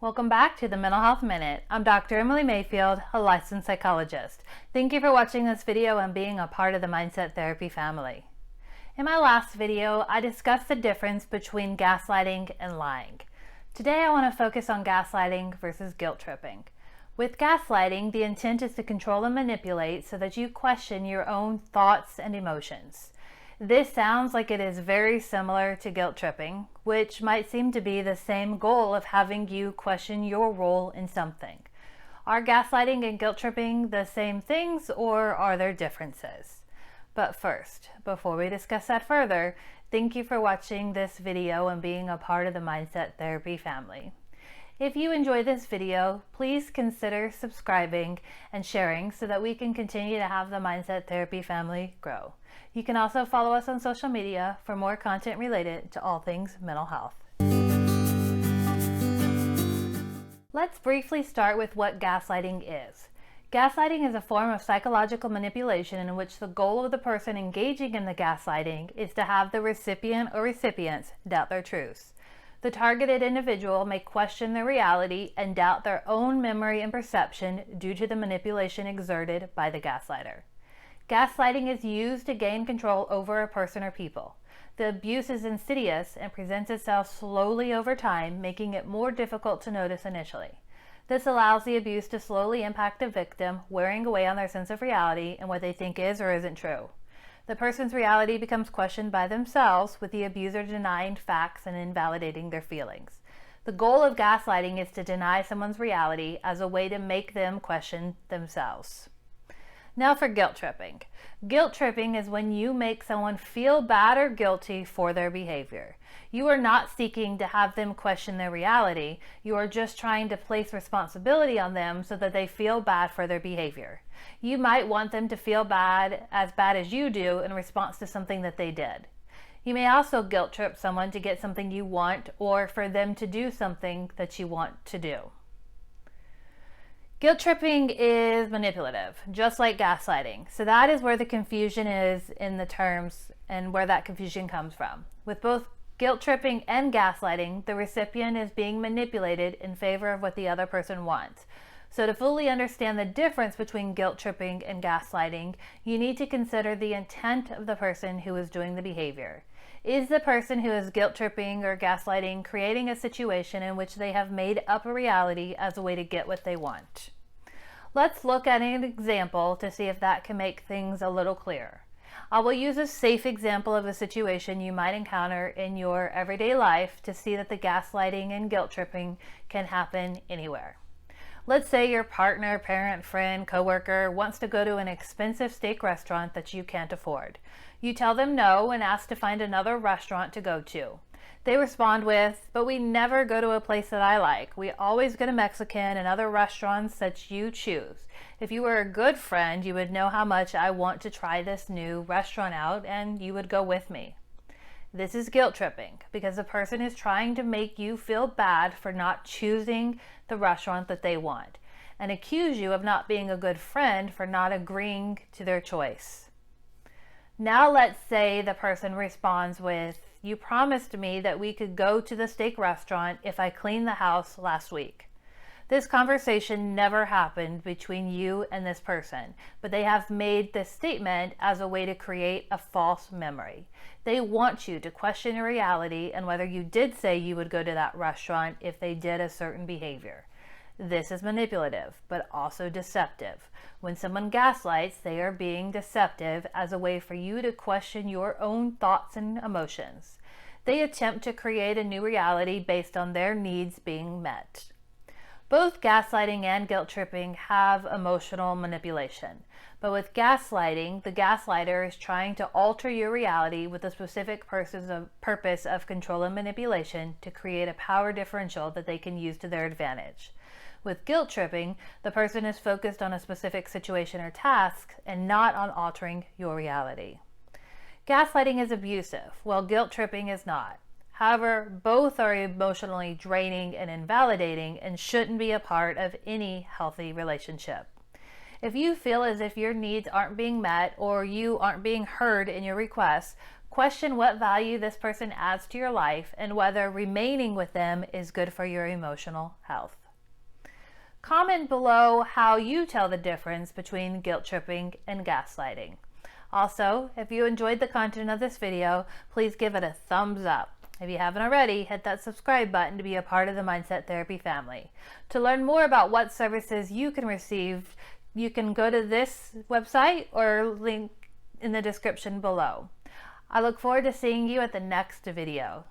Welcome back to the Mental Health Minute. I'm Dr. Emily Mayfield, a licensed psychologist. Thank you for watching this video and being a part of the Mindset Therapy family. In my last video, I discussed the difference between gaslighting and lying. Today, I want to focus on gaslighting versus guilt tripping. With gaslighting, the intent is to control and manipulate so that you question your own thoughts and emotions. This sounds like it is very similar to guilt tripping, which might seem to be the same goal of having you question your role in something. Are gaslighting and guilt tripping the same things, or are there differences? But first, before we discuss that further, thank you for watching this video and being a part of the Mindset Therapy family. If you enjoy this video, please consider subscribing and sharing so that we can continue to have the Mindset Therapy family grow. You can also follow us on social media for more content related to all things mental health. Let's briefly start with what gaslighting is. Gaslighting is a form of psychological manipulation in which the goal of the person engaging in the gaslighting is to have the recipient or recipients doubt their truths. The targeted individual may question their reality and doubt their own memory and perception due to the manipulation exerted by the gaslighter. Gaslighting is used to gain control over a person or people. The abuse is insidious and presents itself slowly over time, making it more difficult to notice initially. This allows the abuse to slowly impact the victim, wearing away on their sense of reality and what they think is or isn't true. The person's reality becomes questioned by themselves, with the abuser denying facts and invalidating their feelings. The goal of gaslighting is to deny someone's reality as a way to make them question themselves. Now for guilt tripping. Guilt tripping is when you make someone feel bad or guilty for their behavior. You are not seeking to have them question their reality. You are just trying to place responsibility on them so that they feel bad for their behavior. You might want them to feel bad as you do in response to something that they did. You may also guilt trip someone to get something you want or for them to do something that you want to do. Guilt tripping is manipulative, just like gaslighting. So that is where the confusion is in the terms and where that confusion comes from. With both guilt tripping and gaslighting, the recipient is being manipulated in favor of what the other person wants. So to fully understand the difference between guilt tripping and gaslighting, you need to consider the intent of the person who is doing the behavior. Is the person who is guilt tripping or gaslighting creating a situation in which they have made up a reality as a way to get what they want? Let's look at an example to see if that can make things a little clearer. I will use a safe example of a situation you might encounter in your everyday life to see that the gaslighting and guilt tripping can happen anywhere. Let's say your partner, parent, friend, coworker wants to go to an expensive steak restaurant that you can't afford. You tell them no and ask to find another restaurant to go to. They respond with, "But we never go to a place that I like. We always go to Mexican and other restaurants that you choose. If you were a good friend, you would know how much I want to try this new restaurant out and you would go with me." This is guilt tripping because the person is trying to make you feel bad for not choosing the restaurant that they want and accuse you of not being a good friend for not agreeing to their choice. Now let's say the person responds with, "You promised me that we could go to the steak restaurant if I cleaned the house last week." This conversation never happened between you and this person, but they have made this statement as a way to create a false memory. They want you to question your reality and whether you did say you would go to that restaurant if they did a certain behavior. This is manipulative, but also deceptive. When someone gaslights, they are being deceptive as a way for you to question your own thoughts and emotions. They attempt to create a new reality based on their needs being met. Both gaslighting and guilt tripping have emotional manipulation. But with gaslighting, the gaslighter is trying to alter your reality with a specific purpose of control and manipulation to create a power differential that they can use to their advantage. With guilt tripping, the person is focused on a specific situation or task and not on altering your reality. Gaslighting is abusive, while guilt tripping is not. However, both are emotionally draining and invalidating and shouldn't be a part of any healthy relationship. If you feel as if your needs aren't being met or you aren't being heard in your requests, Question what value this person adds to your life and whether remaining with them is good for your emotional health. Comment below how you tell the difference between guilt tripping and gaslighting. Also, if you enjoyed the content of this video, please give it a thumbs up. If you haven't already, hit that subscribe button to be a part of the Mindset Therapy family. To learn more about what services you can receive, you can go to this website or link in the description below. I look forward to seeing you at the next video.